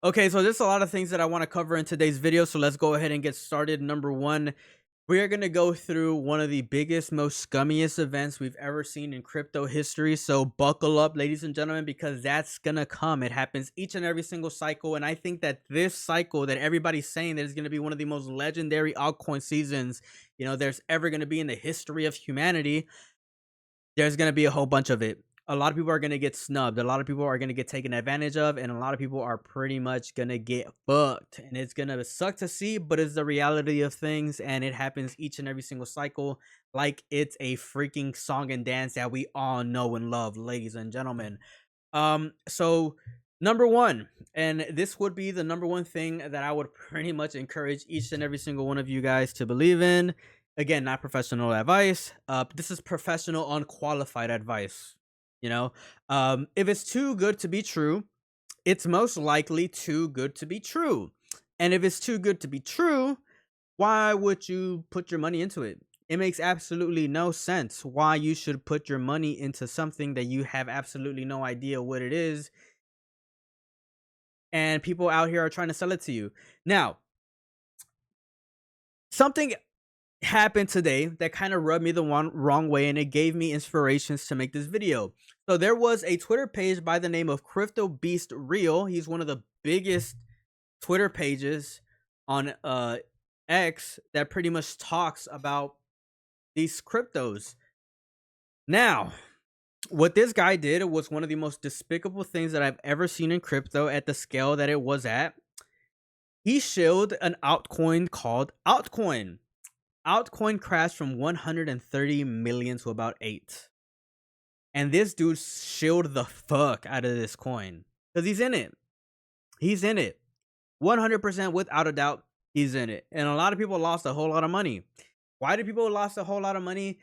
Okay, so there's a lot of things that I want to cover in today's video, so let's go ahead and get started. Number one, we are going to go through one of the biggest, most scummiest events we've ever seen in crypto history. So buckle up, ladies and gentlemen, because that's going to come. It happens each and every single cycle. And I think that this cycle that everybody's saying that is going to be one of the most legendary altcoin seasons, there's ever going to be in the history of humanity, there's going to be a whole bunch of it. A lot of people are going to get snubbed. A lot of people are going to get taken advantage of. And a lot of people are pretty much going to get fucked. And it's going to suck to see, but it's the reality of things. And it happens each and every single cycle like it's a freaking song and dance that we all know and love, ladies and gentlemen. So number one, and this would be the number one thing that I would pretty much encourage each and every single one of you guys to believe in. Again, not professional advice. This is professional, unqualified advice. If it's too good to be true, it's most likely too good to be true. And if it's too good to be true, why would you put your money into it? It makes absolutely no sense why you should put your money into something that you have absolutely no idea what it is, and people out here are trying to sell it to you. Now, something happened today that kind of rubbed me the wrong way, and it gave me inspirations to make this video. So there was a Twitter page by the name of Crypto Beast Real. He's one of the biggest Twitter pages on X that pretty much talks about these cryptos. Now, what this guy did was one of the most despicable things that I've ever seen in crypto at the scale that it was at. He shilled an altcoin called Altcoin. Altcoin crashed from 130 million to about 8. And this dude shilled the fuck out of this coin because he's in it. He's in it. 100% without a doubt, he's in it. And a lot of people lost a whole lot of money. Why do people lost a whole lot of money?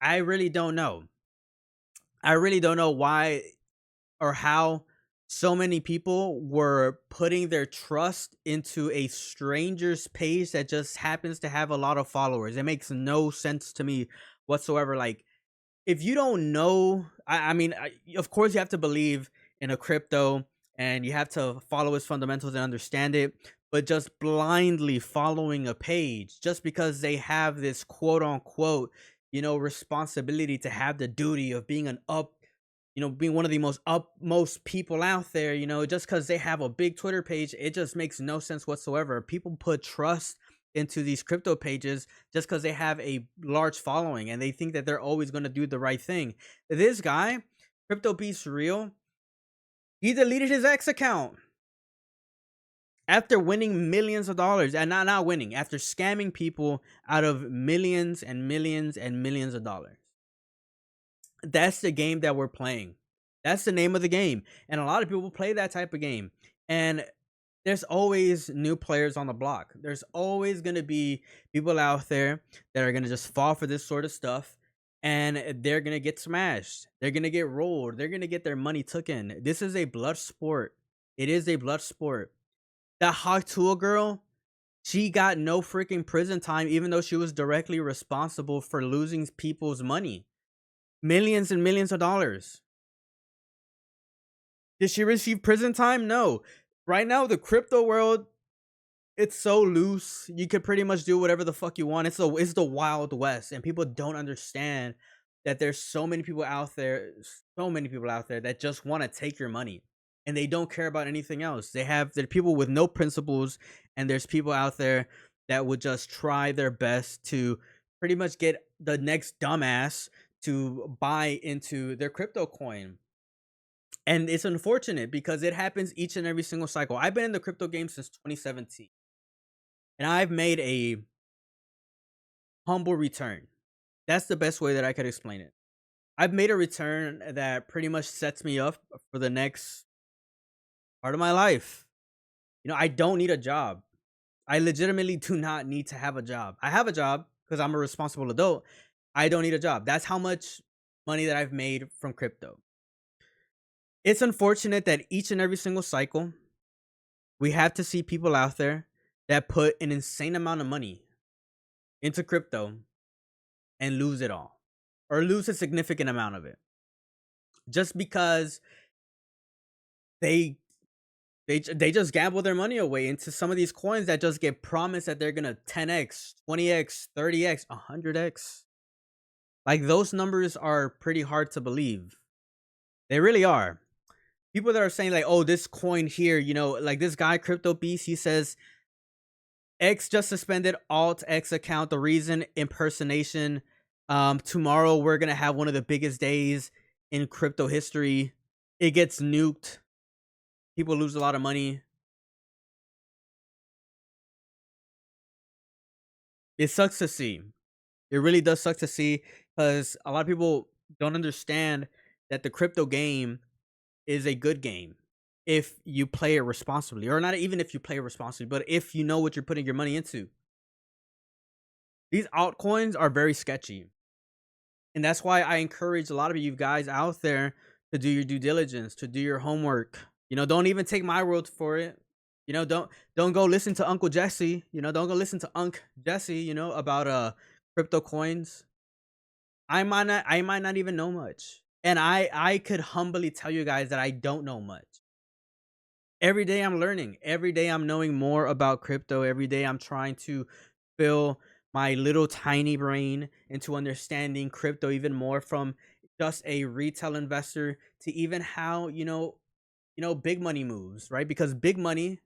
I really don't know. I really don't know why or how so many people were putting their trust into a stranger's page that just happens to have a lot of followers. It makes no sense to me whatsoever. Like, if you don't know, of course, you have to believe in a crypto and you have to follow its fundamentals and understand it. But just blindly following a page just because they have this quote unquote, responsibility to have the duty of being being one of the most upmost people out there, just because they have a big Twitter page, it just makes no sense whatsoever. People put trust into these crypto pages just because they have a large following and they think that they're always going to do the right thing. This guy, Crypto Beast Real, he deleted his X account after winning millions of dollars, and not winning, after scamming people out of millions and millions and millions of dollars. That's the game that we're playing. That's the name of the game. And a lot of people play that type of game. And there's always new players on the block. There's always going to be people out there that are going to just fall for this sort of stuff, and they're going to get smashed. They're going to get rolled. They're going to get their money taken. This is a blood sport. It is a blood sport. That Hawk Tool girl, she got no freaking prison time, even though she was directly responsible for losing people's money. Millions and millions of dollars. Did she receive prison time? No. Right now, the crypto world, it's so loose. You could pretty much do whatever the fuck you want. It's the Wild West, and people don't understand that there's so many people out there, that just want to take your money, and they don't care about anything else. There are people with no principles, and there's people out there that would just try their best to pretty much get the next dumbass to buy into their crypto coin. And it's unfortunate because it happens each and every single cycle. I've been in the crypto game since 2017, and I've made a humble return. That's the best way that I could explain it. I've made a return that pretty much sets me up for the next part of my life. I don't need a job. I legitimately do not need to have a job. I have a job because I'm a responsible adult. I don't need a job. That's how much money that I've made from crypto. It's unfortunate that each and every single cycle, we have to see people out there that put an insane amount of money into crypto and lose it all, or lose a significant amount of it, just because they They just gamble their money away into some of these coins that just get promised that they're gonna 10x, 20x, 30x, 100x. Like, those numbers are pretty hard to believe. They really are. People that are saying like, oh, this coin here, like this guy Crypto Beast, he says X just suspended Alt X account. The reason impersonation. Tomorrow we're gonna have one of the biggest days in crypto history. It gets nuked. People lose a lot of money. It sucks to see. It really does suck to see, because a lot of people don't understand that the crypto game is a good game if you play it responsibly, or not even if you play it responsibly, but if you know what you're putting your money into. These altcoins are very sketchy. And that's why I encourage a lot of you guys out there to do your due diligence, to do your homework. Don't even take my word for it. Don't go listen to Uncle Jesse. Don't go listen to Unc Jesse, about crypto coins. I might not even know much. And I could humbly tell you guys that I don't know much. Every day I'm learning. Every day I'm knowing more about crypto. Every day I'm trying to fill my little tiny brain into understanding crypto even more, from just a retail investor to even how, big money moves, right? Because big money,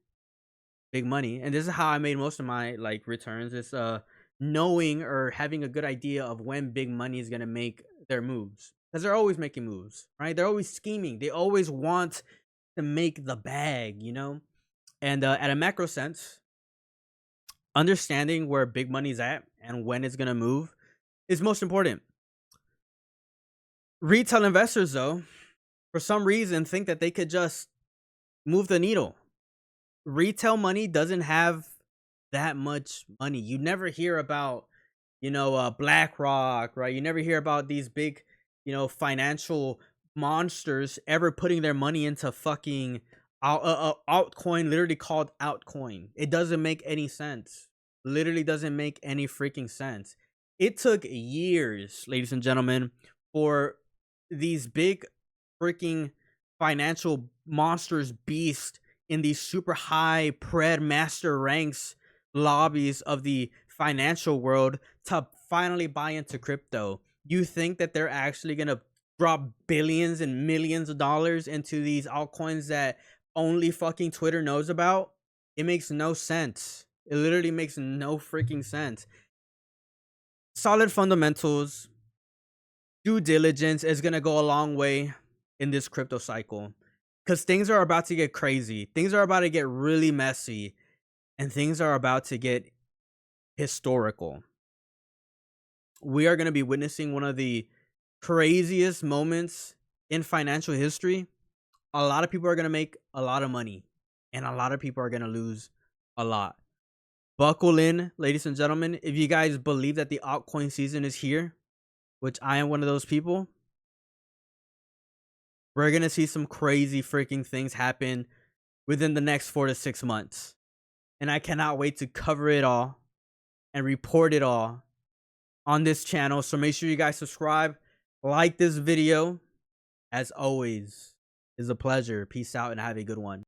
and this is how I made most of my like returns, is knowing or having a good idea of when big money is going to make their moves, because they're always making moves, right? They're always scheming. They always want to make the bag, and at a macro sense, understanding where big money's at and when it's going to move is most important. Retail investors, though, for some reason think that they could just move the needle. Retail money doesn't have that much money. You never hear about, BlackRock, right? You never hear about these big, financial monsters ever putting their money into fucking altcoin, literally called Altcoin. It doesn't make any sense. Literally doesn't make any freaking sense. It took years, ladies and gentlemen, for these big freaking financial monsters, beasts in these super high pred master ranks lobbies of the financial world to finally buy into crypto. You think that they're actually gonna drop billions and millions of dollars into these altcoins that only fucking Twitter knows about? It makes no sense. It literally makes no freaking sense. Solid fundamentals, due diligence is gonna go a long way in this crypto cycle, because things are about to get crazy. Things are about to get really messy, and things are about to get historical. We are going to be witnessing one of the craziest moments in financial history. A lot of people are going to make a lot of money, and a lot of people are going to lose a lot. Buckle in, ladies and gentlemen. If you guys believe that the altcoin season is here, which I am one of those people, we're going to see some crazy freaking things happen within the next 4 to 6 months. And I cannot wait to cover it all and report it all on this channel. So make sure you guys subscribe, like this video. As always, it's a pleasure. Peace out and have a good one.